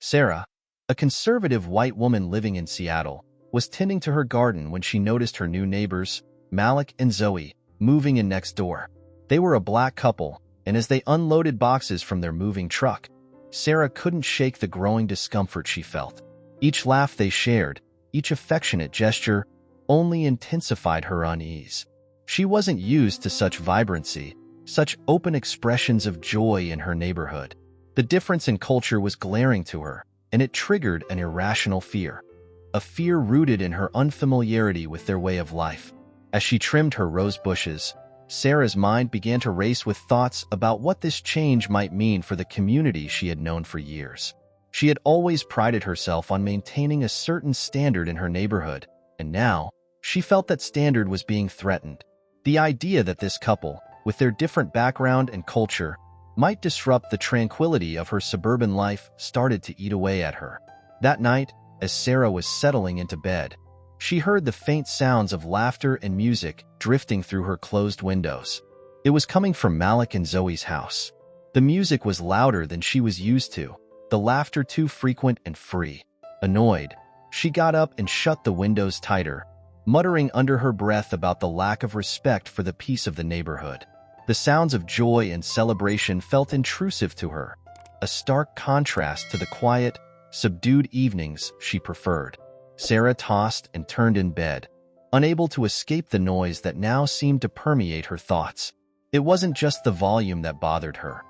Sarah, a conservative white woman living in Seattle, was tending to her garden when she noticed her new neighbors, Malik and Zoe, moving in next door. They were a black couple, and as they unloaded boxes from their moving truck, Sarah couldn't shake the growing discomfort she felt. Each laugh they shared, each affectionate gesture, only intensified her unease. She wasn't used to such vibrancy, such open expressions of joy in her neighborhood. The difference in culture was glaring to her, and it triggered an irrational fear. A fear rooted in her unfamiliarity with their way of life. As she trimmed her rose bushes, Sarah's mind began to race with thoughts about what this change might mean for the community she had known for years. She had always prided herself on maintaining a certain standard in her neighborhood, and now, she felt that standard was being threatened. The idea that this couple, with their different background and culture, might disrupt the tranquility of her suburban life started to eat away at her. That night, as Sarah was settling into bed, she heard the faint sounds of laughter and music drifting through her closed windows. It was coming from Malik and Zoe's house. The music was louder than she was used to, the laughter too frequent and free. Annoyed, she got up and shut the windows tighter, muttering under her breath about the lack of respect for the peace of the neighborhood. The sounds of joy and celebration felt intrusive to her, a stark contrast to the quiet, subdued evenings she preferred. Sarah tossed and turned in bed, unable to escape the noise that now seemed to permeate her thoughts. It wasn't just the volume that bothered her.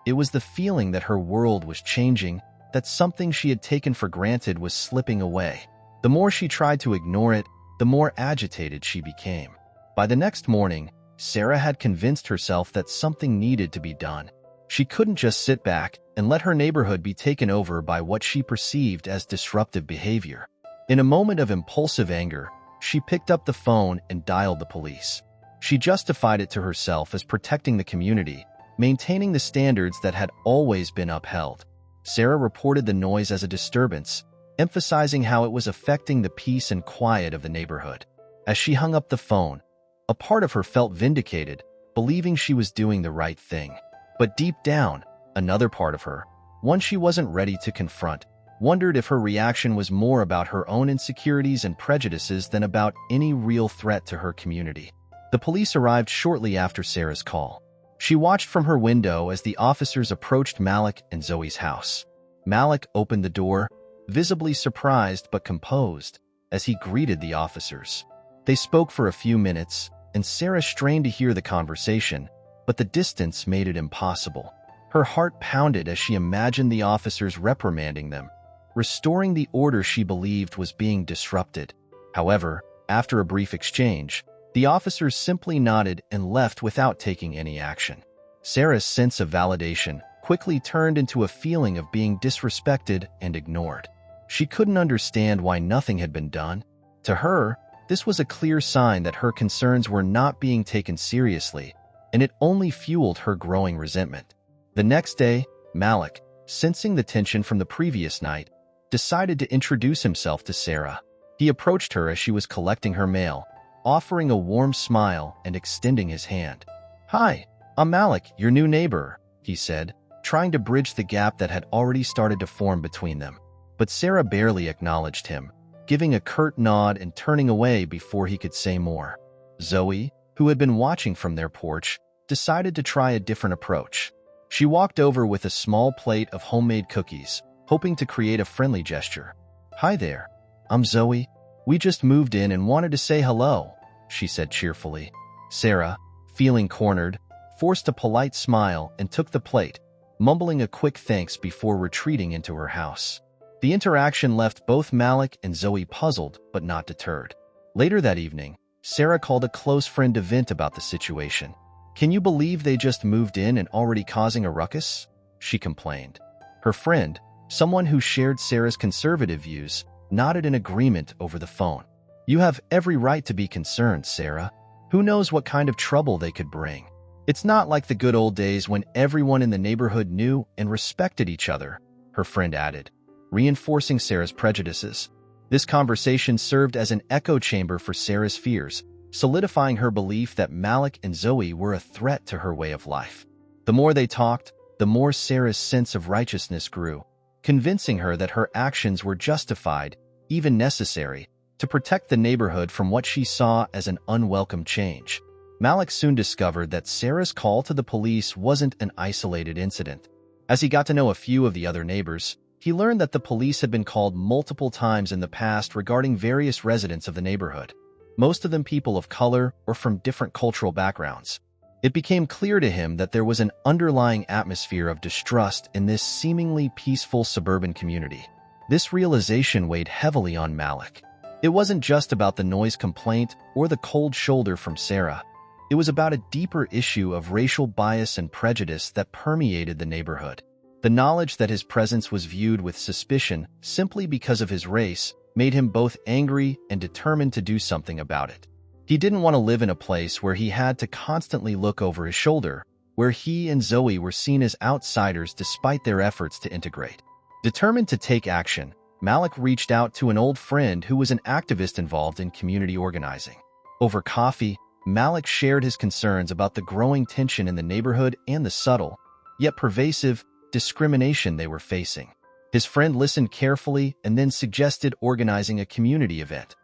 It was the feeling that her world was changing, that something she had taken for granted was slipping away. The more she tried to ignore it, the more agitated she became. By the next morning, Sarah had convinced herself that something needed to be done. She couldn't just sit back and let her neighborhood be taken over by what she perceived as disruptive behavior. In a moment of impulsive anger, she picked up the phone and dialed the police. She justified it to herself as protecting the community, maintaining the standards that had always been upheld. Sarah reported the noise as a disturbance, emphasizing how it was affecting the peace and quiet of the neighborhood. As she hung up the phone, a part of her felt vindicated, believing she was doing the right thing. But deep down, another part of her, one she wasn't ready to confront, wondered if her reaction was more about her own insecurities and prejudices than about any real threat to her community. The police arrived shortly after Sarah's call. She watched from her window as the officers approached Malik and Zoe's house. Malik opened the door, visibly surprised but composed, as he greeted the officers. They spoke for a few minutes, and Sarah strained to hear the conversation, but the distance made it impossible. Her heart pounded as she imagined the officers reprimanding them, restoring the order she believed was being disrupted. However, after a brief exchange, the officers simply nodded and left without taking any action. Sarah's sense of validation quickly turned into a feeling of being disrespected and ignored. She couldn't understand why nothing had been done. To her, this was a clear sign that her concerns were not being taken seriously, and it only fueled her growing resentment. The next day, Malik, sensing the tension from the previous night, decided to introduce himself to Sarah. He approached her as she was collecting her mail, offering a warm smile and extending his hand. "Hi, I'm Malik, your new neighbor," he said, trying to bridge the gap that had already started to form between them. But Sarah barely acknowledged him, giving a curt nod and turning away before he could say more. Zoe, who had been watching from their porch, decided to try a different approach. She walked over with a small plate of homemade cookies, hoping to create a friendly gesture. "Hi there, I'm Zoe. We just moved in and wanted to say hello," she said cheerfully. Sarah, feeling cornered, forced a polite smile and took the plate, mumbling a quick thanks before retreating into her house. The interaction left both Malik and Zoe puzzled but not deterred. Later that evening, Sarah called a close friend to vent about the situation. "Can you believe they just moved in and already causing a ruckus?" she complained. Her friend, someone who shared Sarah's conservative views, nodded in agreement over the phone. "You have every right to be concerned, Sarah. Who knows what kind of trouble they could bring? It's not like the good old days when everyone in the neighborhood knew and respected each other," her friend added, reinforcing Sarah's prejudices. This conversation served as an echo chamber for Sarah's fears, solidifying her belief that Malik and Zoe were a threat to her way of life. The more they talked, the more Sarah's sense of righteousness grew, convincing her that her actions were justified, even necessary, to protect the neighborhood from what she saw as an unwelcome change. Malik soon discovered that Sarah's call to the police wasn't an isolated incident. As he got to know a few of the other neighbors, he learned that the police had been called multiple times in the past regarding various residents of the neighborhood, most of them people of color or from different cultural backgrounds. It became clear to him that there was an underlying atmosphere of distrust in this seemingly peaceful suburban community. This realization weighed heavily on Malik. It wasn't just about the noise complaint or the cold shoulder from Sarah. It was about a deeper issue of racial bias and prejudice that permeated the neighborhood. The knowledge that his presence was viewed with suspicion simply because of his race made him both angry and determined to do something about it. He didn't want to live in a place where he had to constantly look over his shoulder, where he and Zoe were seen as outsiders despite their efforts to integrate. Determined to take action, Malik reached out to an old friend who was an activist involved in community organizing. Over coffee, Malik shared his concerns about the growing tension in the neighborhood and the subtle, yet pervasive, discrimination they were facing. His friend listened carefully and then suggested organizing a community event,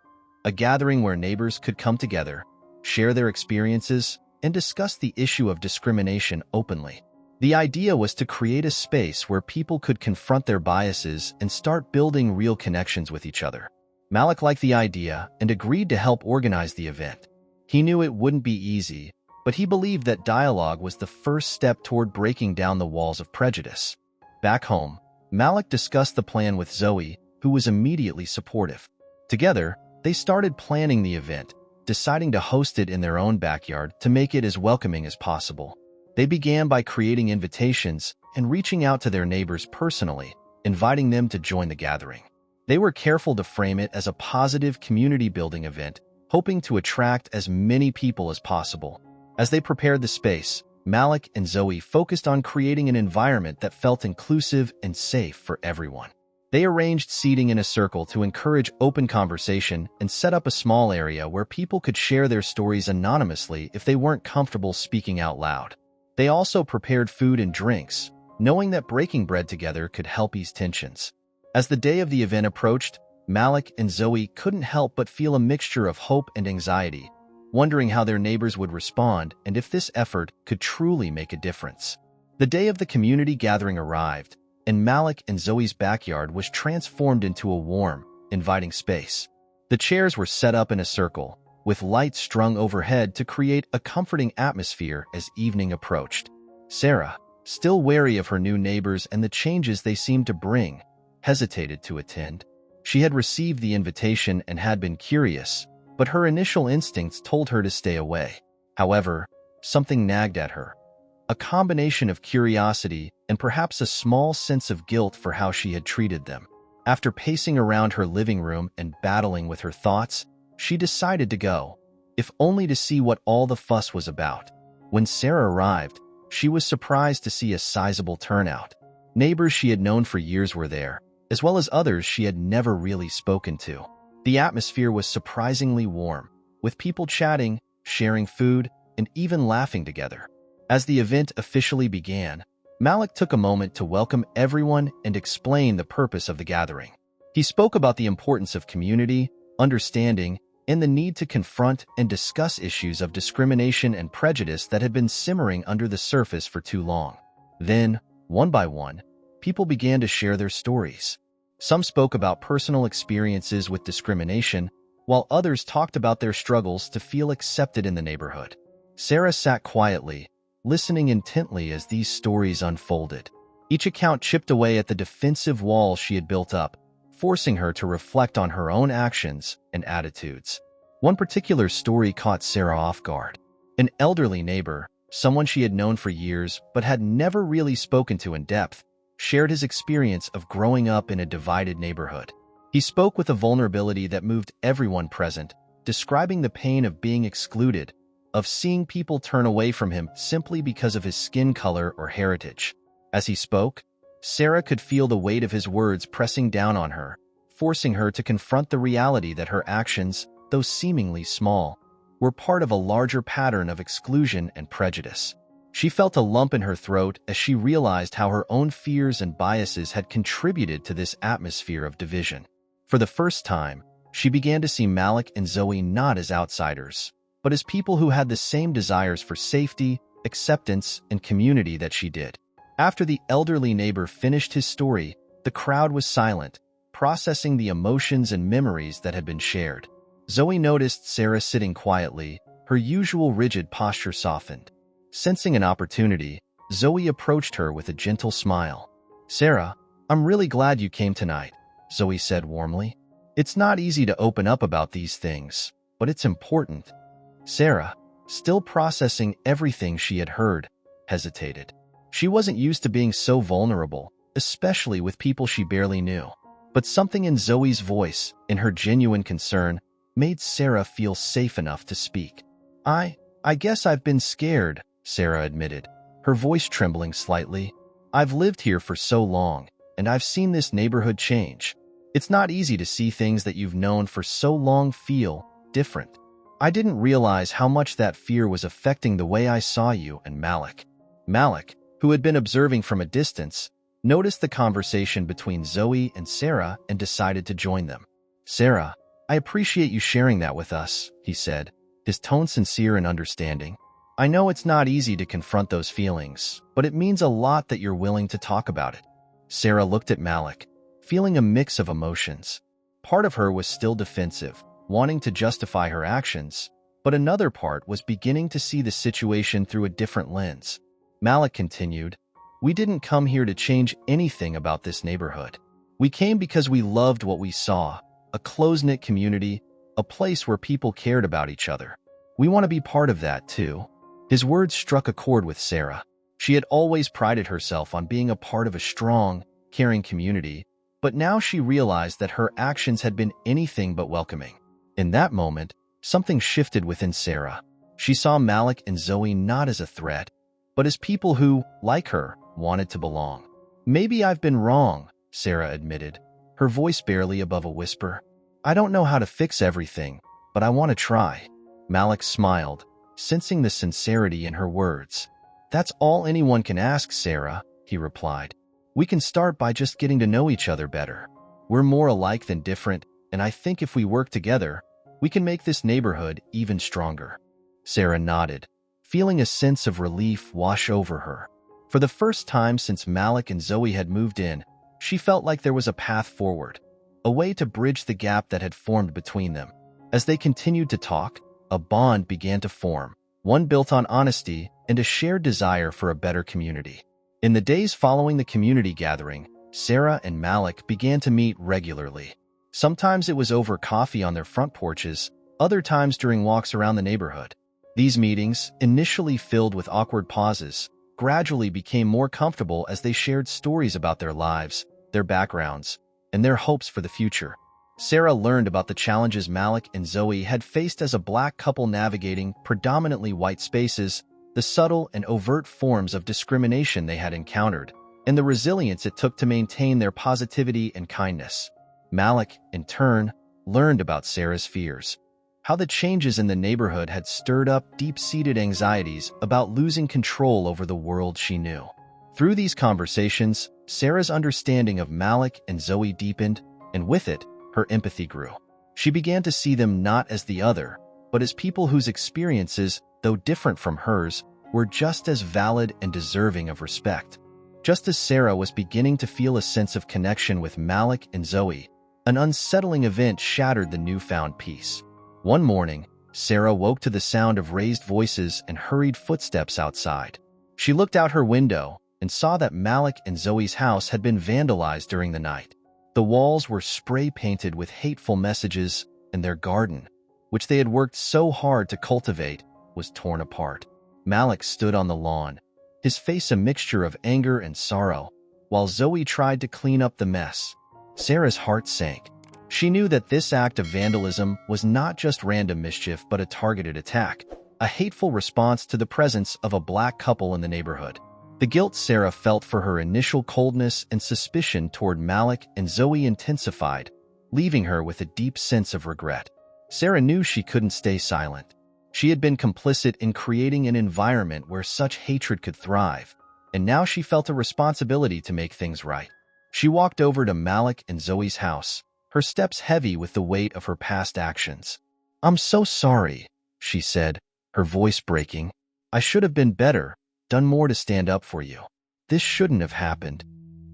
a gathering where neighbors could come together, share their experiences, and discuss the issue of discrimination openly. The idea was to create a space where people could confront their biases and start building real connections with each other. Malik liked the idea and agreed to help organize the event. He knew it wouldn't be easy, but he believed that dialogue was the first step toward breaking down the walls of prejudice. Back home, Malik discussed the plan with Zoe, who was immediately supportive. Together, they started planning the event, deciding to host it in their own backyard to make it as welcoming as possible. They began by creating invitations and reaching out to their neighbors personally, inviting them to join the gathering. They were careful to frame it as a positive community-building event, hoping to attract as many people as possible. As they prepared the space, Malik and Zoe focused on creating an environment that felt inclusive and safe for everyone. They arranged seating in a circle to encourage open conversation and set up a small area where people could share their stories anonymously if they weren't comfortable speaking out loud. They also prepared food and drinks, knowing that breaking bread together could help ease tensions. As the day of the event approached, Malik and Zoe couldn't help but feel a mixture of hope and anxiety, wondering how their neighbors would respond and if this effort could truly make a difference. The day of the community gathering arrived, and Malik and Zoe's backyard was transformed into a warm, inviting space. The chairs were set up in a circle, with lights strung overhead to create a comforting atmosphere as evening approached. Sarah, still wary of her new neighbors and the changes they seemed to bring, hesitated to attend. She had received the invitation and had been curious, but her initial instincts told her to stay away. However, something nagged at her. A combination of curiosity and perhaps a small sense of guilt for how she had treated them. After pacing around her living room and battling with her thoughts, she decided to go, if only to see what all the fuss was about. When Sarah arrived, she was surprised to see a sizable turnout. Neighbors she had known for years were there, as well as others she had never really spoken to. The atmosphere was surprisingly warm, with people chatting, sharing food, and even laughing together. As the event officially began, Malik took a moment to welcome everyone and explain the purpose of the gathering. He spoke about the importance of community, understanding, and the need to confront and discuss issues of discrimination and prejudice that had been simmering under the surface for too long. Then, one by one, people began to share their stories. Some spoke about personal experiences with discrimination, while others talked about their struggles to feel accepted in the neighborhood. Sarah sat quietly, listening intently as these stories unfolded. Each account chipped away at the defensive wall she had built up, forcing her to reflect on her own actions and attitudes. One particular story caught Sarah off guard. An elderly neighbor, someone she had known for years but had never really spoken to in depth, shared his experience of growing up in a divided neighborhood. He spoke with a vulnerability that moved everyone present, describing the pain of being excluded, of seeing people turn away from him simply because of his skin color or heritage. As he spoke, Sarah could feel the weight of his words pressing down on her, forcing her to confront the reality that her actions, though seemingly small, were part of a larger pattern of exclusion and prejudice. She felt a lump in her throat as she realized how her own fears and biases had contributed to this atmosphere of division. For the first time, she began to see Malik and Zoe not as outsiders, but as people who had the same desires for safety, acceptance, and community that she did. After the elderly neighbor finished his story, the crowd was silent, processing the emotions and memories that had been shared. Zoe noticed Sarah sitting quietly, her usual rigid posture softened. Sensing an opportunity, Zoe approached her with a gentle smile. "Sarah, I'm really glad you came tonight," Zoe said warmly. "It's not easy to open up about these things, but it's important." Sarah, still processing everything she had heard, hesitated. She wasn't used to being so vulnerable, especially with people she barely knew. But something in Zoe's voice, in her genuine concern, made Sarah feel safe enough to speak. I guess I've been scared," Sarah admitted, her voice trembling slightly. "I've lived here for so long, and I've seen this neighborhood change. It's not easy to see things that you've known for so long feel different. I didn't realize how much that fear was affecting the way I saw you and Malik." Malik, who had been observing from a distance, noticed the conversation between Zoe and Sarah and decided to join them. "Sarah, I appreciate you sharing that with us," he said, his tone sincere and understanding. "I know it's not easy to confront those feelings, but it means a lot that you're willing to talk about it." Sarah looked at Malik, feeling a mix of emotions. Part of her was still defensive, wanting to justify her actions, but another part was beginning to see the situation through a different lens. Malik continued, "We didn't come here to change anything about this neighborhood. We came because we loved what we saw, a close-knit community, a place where people cared about each other. We want to be part of that, too." His words struck a chord with Sarah. She had always prided herself on being a part of a strong, caring community, but now she realized that her actions had been anything but welcoming. In that moment, something shifted within Sarah. She saw Malik and Zoe not as a threat, but as people who, like her, wanted to belong. "Maybe I've been wrong," Sarah admitted, her voice barely above a whisper. "I don't know how to fix everything, but I want to try." Malik smiled, sensing the sincerity in her words. "That's all anyone can ask, Sarah," he replied. "We can start by just getting to know each other better. We're more alike than different, and I think if we work together, we can make this neighborhood even stronger." Sarah nodded, feeling a sense of relief wash over her. For the first time since Malik and Zoe had moved in, she felt like there was a path forward, a way to bridge the gap that had formed between them. As they continued to talk, a bond began to form, one built on honesty and a shared desire for a better community. In the days following the community gathering, Sarah and Malik began to meet regularly. Sometimes it was over coffee on their front porches, other times during walks around the neighborhood. These meetings, initially filled with awkward pauses, gradually became more comfortable as they shared stories about their lives, their backgrounds, and their hopes for the future. Sarah learned about the challenges Malik and Zoe had faced as a black couple navigating predominantly white spaces, the subtle and overt forms of discrimination they had encountered, and the resilience it took to maintain their positivity and kindness. Malik, in turn, learned about Sarah's fears, how the changes in the neighborhood had stirred up deep-seated anxieties about losing control over the world she knew. Through these conversations, Sarah's understanding of Malik and Zoe deepened, and with it, her empathy grew. She began to see them not as the other, but as people whose experiences, though different from hers, were just as valid and deserving of respect. Just as Sarah was beginning to feel a sense of connection with Malik and Zoe, an unsettling event shattered the newfound peace. One morning, Sarah woke to the sound of raised voices and hurried footsteps outside. She looked out her window and saw that Malik and Zoe's house had been vandalized during the night. The walls were spray-painted with hateful messages, and their garden, which they had worked so hard to cultivate, was torn apart. Malik stood on the lawn, his face a mixture of anger and sorrow, while Zoe tried to clean up the mess. Sarah's heart sank. She knew that this act of vandalism was not just random mischief but a targeted attack, a hateful response to the presence of a black couple in the neighborhood. The guilt Sarah felt for her initial coldness and suspicion toward Malik and Zoe intensified, leaving her with a deep sense of regret. Sarah knew she couldn't stay silent. She had been complicit in creating an environment where such hatred could thrive, and now she felt a responsibility to make things right. She walked over to Malik and Zoe's house, her steps heavy with the weight of her past actions. "I'm so sorry," she said, her voice breaking. "I should have been better, done more to stand up for you. This shouldn't have happened."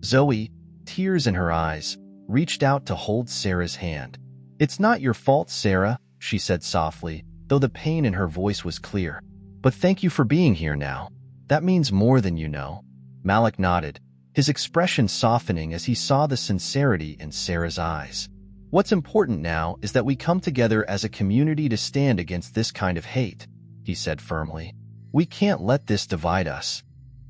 Zoe, tears in her eyes, reached out to hold Sarah's hand. "It's not your fault, Sarah," she said softly, though the pain in her voice was clear. "But thank you for being here now. That means more than you know." Malik nodded, his expression softening as he saw the sincerity in Sarah's eyes. "What's important now is that we come together as a community to stand against this kind of hate," he said firmly. "We can't let this divide us."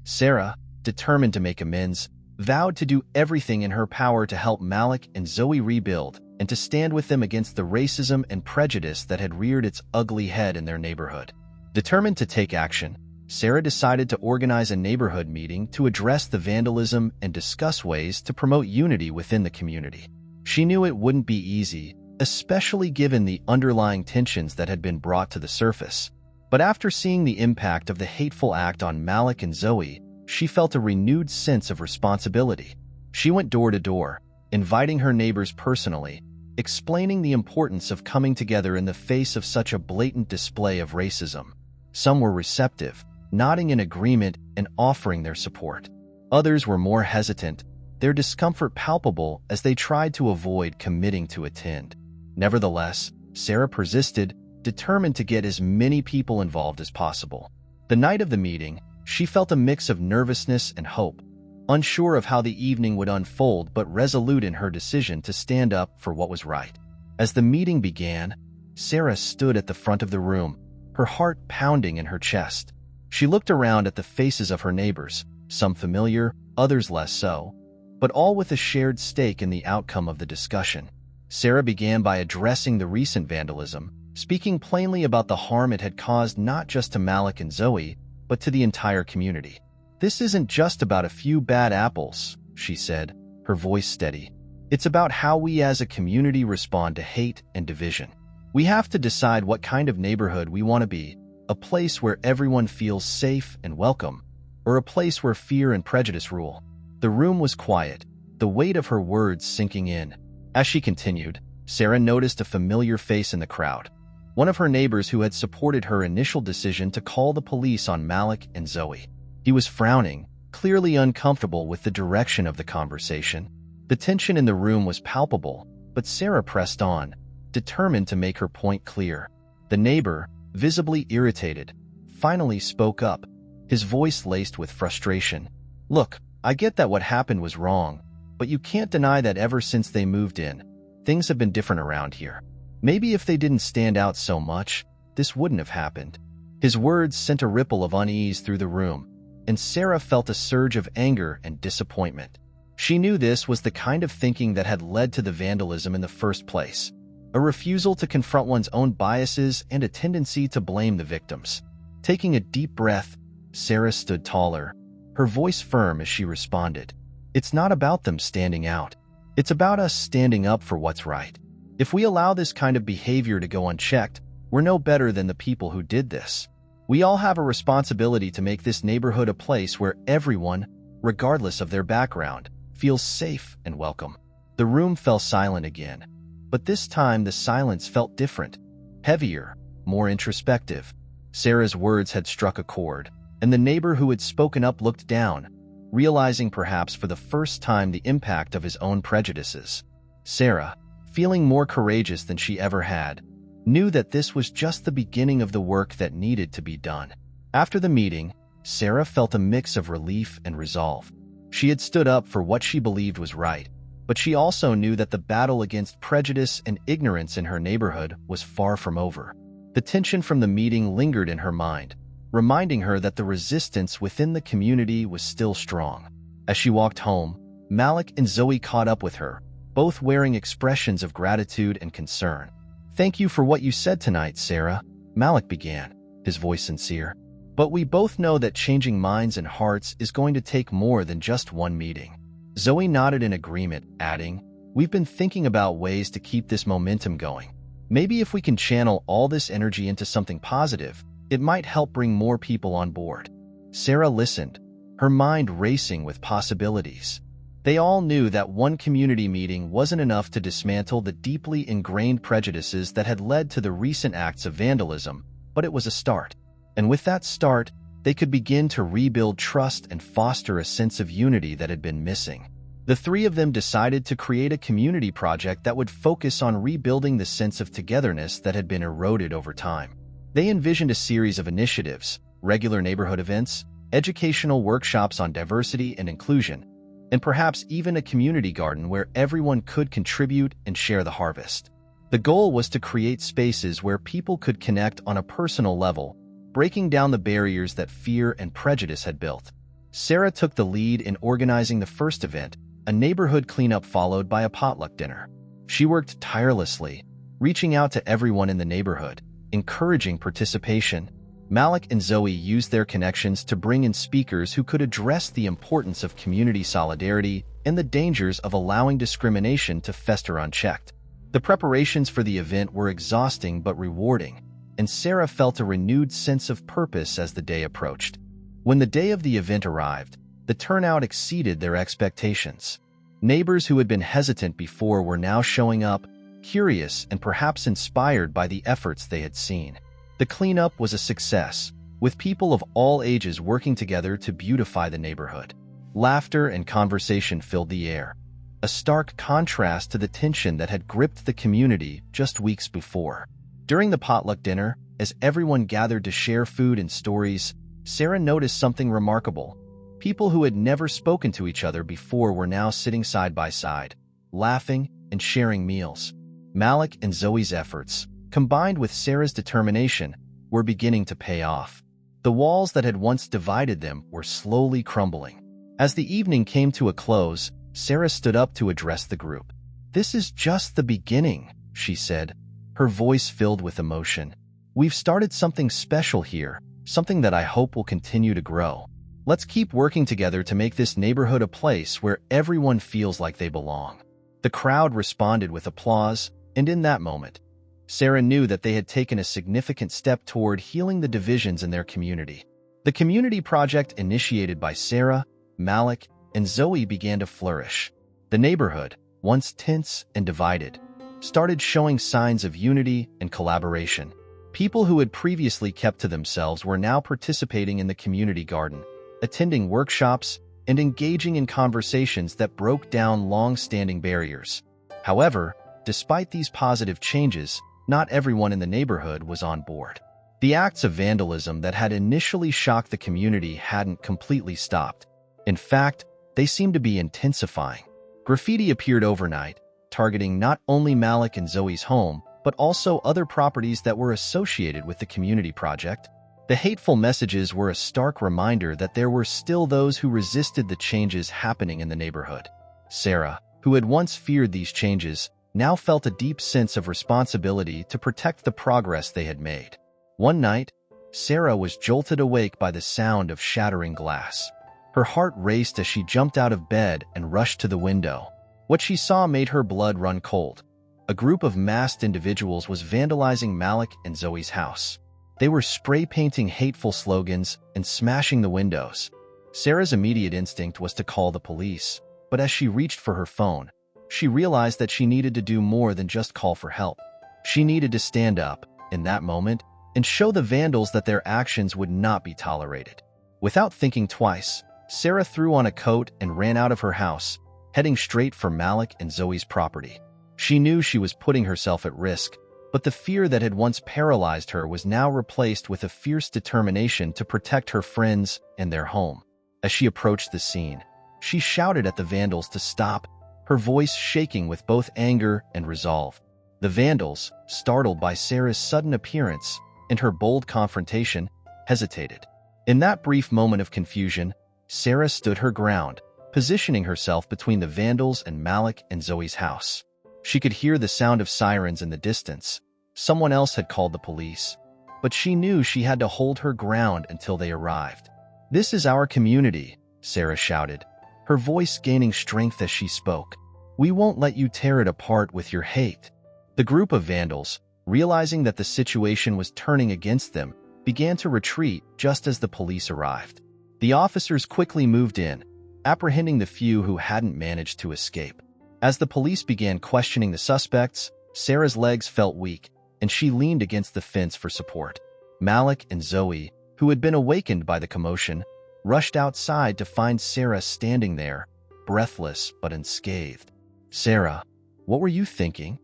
Sarah, determined to make amends, vowed to do everything in her power to help Malik and Zoe rebuild and to stand with them against the racism and prejudice that had reared its ugly head in their neighborhood. Determined to take action, Sarah decided to organize a neighborhood meeting to address the vandalism and discuss ways to promote unity within the community. She knew it wouldn't be easy, especially given the underlying tensions that had been brought to the surface. But after seeing the impact of the hateful act on Malik and Zoe, she felt a renewed sense of responsibility. She went door to door, inviting her neighbors personally, explaining the importance of coming together in the face of such a blatant display of racism. Some were receptive, nodding in agreement and offering their support. Others were more hesitant, their discomfort palpable as they tried to avoid committing to attend. Nevertheless, Sarah persisted, determined to get as many people involved as possible. The night of the meeting, she felt a mix of nervousness and hope, unsure of how the evening would unfold but resolute in her decision to stand up for what was right. As the meeting began, Sarah stood at the front of the room, her heart pounding in her chest. She looked around at the faces of her neighbors, some familiar, others less so, but all with a shared stake in the outcome of the discussion. Sarah began by addressing the recent vandalism, speaking plainly about the harm it had caused not just to Malik and Zoe, but to the entire community. "This isn't just about a few bad apples," she said, her voice steady. "It's about how we as a community respond to hate and division. We have to decide what kind of neighborhood we want to be, a place where everyone feels safe and welcome, or a place where fear and prejudice rule." The room was quiet, the weight of her words sinking in. As she continued, Sarah noticed a familiar face in the crowd, one of her neighbors who had supported her initial decision to call the police on Malik and Zoe. He was frowning, clearly uncomfortable with the direction of the conversation. The tension in the room was palpable, but Sarah pressed on, determined to make her point clear. The neighbor, visibly irritated, finally spoke up, his voice laced with frustration. "Look, I get that what happened was wrong, but you can't deny that ever since they moved in, things have been different around here. Maybe if they didn't stand out so much, this wouldn't have happened." His words sent a ripple of unease through the room, and Sarah felt a surge of anger and disappointment. She knew this was the kind of thinking that had led to the vandalism in the first place, a refusal to confront one's own biases and a tendency to blame the victims. Taking a deep breath, Sarah stood taller, her voice firm as she responded. "It's not about them standing out. It's about us standing up for what's right. If we allow this kind of behavior to go unchecked, we're no better than the people who did this. We all have a responsibility to make this neighborhood a place where everyone, regardless of their background, feels safe and welcome." The room fell silent again, but this time the silence felt different, heavier, more introspective. Sarah's words had struck a chord, and the neighbor who had spoken up looked down, realizing perhaps for the first time the impact of his own prejudices. Sarah, feeling more courageous than she ever had, knew that this was just the beginning of the work that needed to be done. After the meeting, Sarah felt a mix of relief and resolve. She had stood up for what she believed was right, but she also knew that the battle against prejudice and ignorance in her neighborhood was far from over. The tension from the meeting lingered in her mind, reminding her that the resistance within the community was still strong. As she walked home, Malik and Zoe caught up with her, both wearing expressions of gratitude and concern. "Thank you for what you said tonight, Sarah," Malik began, his voice sincere. "But we both know that changing minds and hearts is going to take more than just one meeting." Zoe nodded in agreement, adding, "We've been thinking about ways to keep this momentum going. Maybe if we can channel all this energy into something positive, it might help bring more people on board. Sarah listened, her mind racing with possibilities. They all knew that one community meeting wasn't enough to dismantle the deeply ingrained prejudices that had led to the recent acts of vandalism, but it was a start. And with that start, they could begin to rebuild trust and foster a sense of unity that had been missing. The three of them decided to create a community project that would focus on rebuilding the sense of togetherness that had been eroded over time. They envisioned a series of initiatives, regular neighborhood events, educational workshops on diversity and inclusion, and perhaps even a community garden where everyone could contribute and share the harvest. The goal was to create spaces where people could connect on a personal level, breaking down the barriers that fear and prejudice had built. Sarah took the lead in organizing the first event, a neighborhood cleanup followed by a potluck dinner. She worked tirelessly, reaching out to everyone in the neighborhood, encouraging participation. Malik and Zoe used their connections to bring in speakers who could address the importance of community solidarity and the dangers of allowing discrimination to fester unchecked. The preparations for the event were exhausting but rewarding, and Sarah felt a renewed sense of purpose as the day approached. When the day of the event arrived, the turnout exceeded their expectations. Neighbors who had been hesitant before were now showing up, curious and perhaps inspired by the efforts they had seen. The cleanup was a success, with people of all ages working together to beautify the neighborhood. Laughter and conversation filled the air, a stark contrast to the tension that had gripped the community just weeks before. During the potluck dinner, as everyone gathered to share food and stories, Sarah noticed something remarkable. People who had never spoken to each other before were now sitting side by side, laughing and sharing meals. Malik and Zoe's efforts, combined with Sarah's determination, were beginning to pay off. The walls that had once divided them were slowly crumbling. As the evening came to a close, Sarah stood up to address the group. "This is just the beginning," she said, her voice filled with emotion. "We've started something special here, something that I hope will continue to grow. Let's keep working together to make this neighborhood a place where everyone feels like they belong." The crowd responded with applause, and in that moment, Sarah knew that they had taken a significant step toward healing the divisions in their community. The community project initiated by Sarah, Malik, and Zoe began to flourish. The neighborhood, once tense and divided, started showing signs of unity and collaboration. People who had previously kept to themselves were now participating in the community garden, attending workshops, and engaging in conversations that broke down long-standing barriers. However, despite these positive changes, not everyone in the neighborhood was on board. The acts of vandalism that had initially shocked the community hadn't completely stopped. In fact, they seemed to be intensifying. Graffiti appeared overnight, targeting not only Malik and Zoe's home, but also other properties that were associated with the community project. The hateful messages were a stark reminder that there were still those who resisted the changes happening in the neighborhood. Sarah, who had once feared these changes, now felt a deep sense of responsibility to protect the progress they had made. One night, Sarah was jolted awake by the sound of shattering glass. Her heart raced as she jumped out of bed and rushed to the window. What she saw made her blood run cold. A group of masked individuals was vandalizing Malik and Zoe's house. They were spray-painting hateful slogans and smashing the windows. Sarah's immediate instinct was to call the police, but as she reached for her phone, she realized that she needed to do more than just call for help. She needed to stand up, in that moment, and show the vandals that their actions would not be tolerated. Without thinking twice, Sarah threw on a coat and ran out of her house, heading straight for Malik and Zoe's property. She knew she was putting herself at risk, but the fear that had once paralyzed her was now replaced with a fierce determination to protect her friends and their home. As she approached the scene, she shouted at the vandals to stop, her voice shaking with both anger and resolve. The vandals, startled by Sarah's sudden appearance and her bold confrontation, hesitated. In that brief moment of confusion, Sarah stood her ground, positioning herself between the vandals and Malik and Zoe's house. She could hear the sound of sirens in the distance. Someone else had called the police, but she knew she had to hold her ground until they arrived. "This is our community," Sarah shouted, her voice gaining strength as she spoke. "We won't let you tear it apart with your hate." The group of vandals, realizing that the situation was turning against them, began to retreat just as the police arrived. The officers quickly moved in, apprehending the few who hadn't managed to escape. As the police began questioning the suspects, Sarah's legs felt weak, and she leaned against the fence for support. Malik and Zoe, who had been awakened by the commotion, rushed outside to find Sarah standing there, breathless but unscathed. "Sarah, what were you thinking?"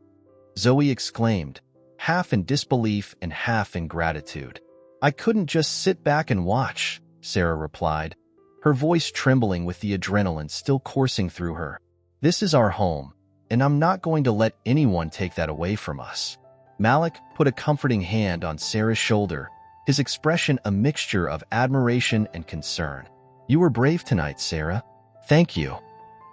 Zoe exclaimed, half in disbelief and half in gratitude. "I couldn't just sit back and watch," Sarah replied, her voice trembling with the adrenaline still coursing through her. "This is our home, and I'm not going to let anyone take that away from us." Malik put a comforting hand on Sarah's shoulder, his expression a mixture of admiration and concern. "You were brave tonight, Sarah. Thank you."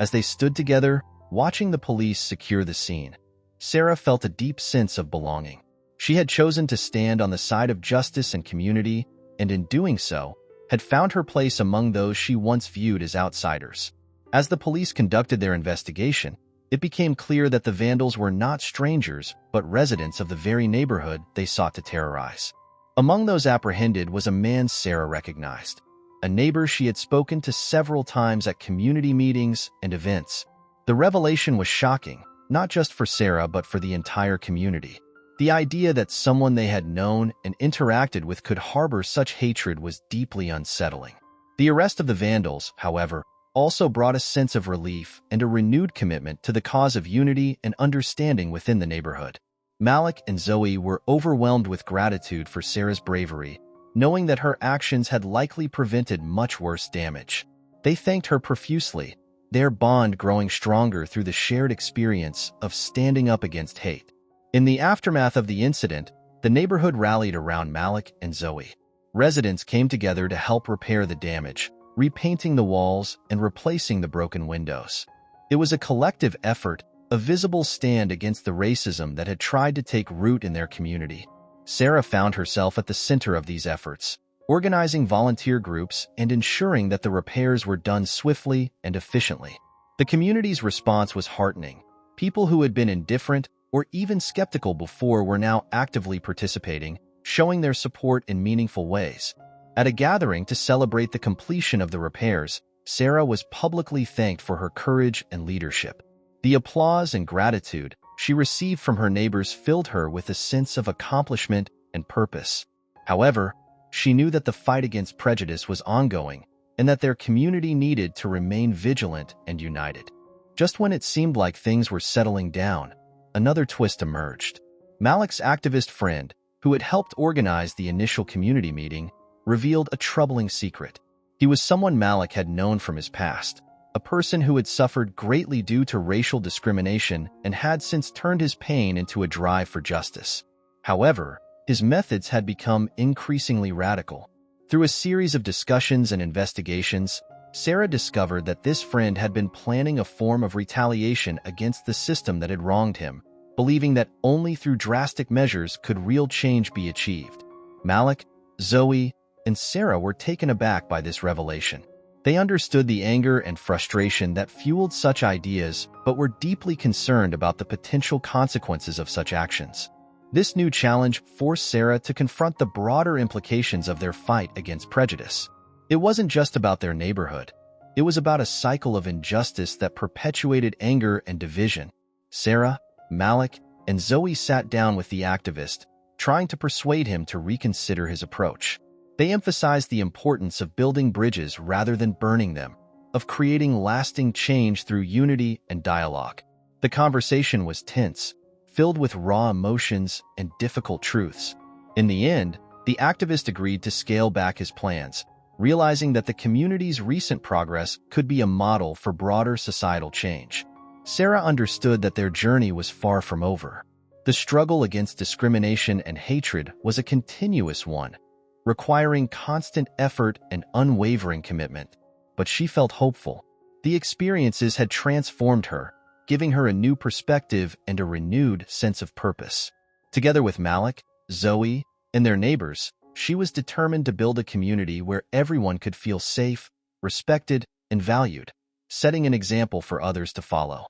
As they stood together, watching the police secure the scene, Sarah felt a deep sense of belonging. She had chosen to stand on the side of justice and community, and in doing so, had found her place among those she once viewed as outsiders. As the police conducted their investigation, it became clear that the vandals were not strangers, but residents of the very neighborhood they sought to terrorize. Among those apprehended was a man Sarah recognized, a neighbor she had spoken to several times at community meetings and events. The revelation was shocking, not just for Sarah but for the entire community. The idea that someone they had known and interacted with could harbor such hatred was deeply unsettling. The arrest of the vandals, however, also brought a sense of relief and a renewed commitment to the cause of unity and understanding within the neighborhood. Malik and Zoe were overwhelmed with gratitude for Sarah's bravery, knowing that her actions had likely prevented much worse damage. They thanked her profusely, their bond growing stronger through the shared experience of standing up against hate. In the aftermath of the incident, the neighborhood rallied around Malik and Zoe. Residents came together to help repair the damage, repainting the walls and replacing the broken windows. It was a collective effort, a visible stand against the racism that had tried to take root in their community. Sarah found herself at the center of these efforts, organizing volunteer groups and ensuring that the repairs were done swiftly and efficiently. The community's response was heartening. People who had been indifferent or even skeptical before were now actively participating, showing their support in meaningful ways. At a gathering to celebrate the completion of the repairs, Sarah was publicly thanked for her courage and leadership. The applause and gratitude she received from her neighbors filled her with a sense of accomplishment and purpose. However, she knew that the fight against prejudice was ongoing and that their community needed to remain vigilant and united. Just when it seemed like things were settling down, another twist emerged. Malik's activist friend, who had helped organize the initial community meeting, revealed a troubling secret. He was someone Malik had known from his past, a person who had suffered greatly due to racial discrimination and had since turned his pain into a drive for justice. However, his methods had become increasingly radical. Through a series of discussions and investigations, Sarah discovered that this friend had been planning a form of retaliation against the system that had wronged him, believing that only through drastic measures could real change be achieved. Malik, Zoe, and Sarah were taken aback by this revelation. They understood the anger and frustration that fueled such ideas, but were deeply concerned about the potential consequences of such actions. This new challenge forced Sarah to confront the broader implications of their fight against prejudice. It wasn't just about their neighborhood. It was about a cycle of injustice that perpetuated anger and division. Sarah, Malik, and Zoe sat down with the activist, trying to persuade him to reconsider his approach. They emphasized the importance of building bridges rather than burning them, of creating lasting change through unity and dialogue. The conversation was tense, filled with raw emotions and difficult truths. In the end, the activist agreed to scale back his plans, realizing that the community's recent progress could be a model for broader societal change. Sarah understood that their journey was far from over. The struggle against discrimination and hatred was a continuous one, requiring constant effort and unwavering commitment. But she felt hopeful. The experiences had transformed her, giving her a new perspective and a renewed sense of purpose. Together with Malik, Zoe, and their neighbors, she was determined to build a community where everyone could feel safe, respected, and valued, setting an example for others to follow.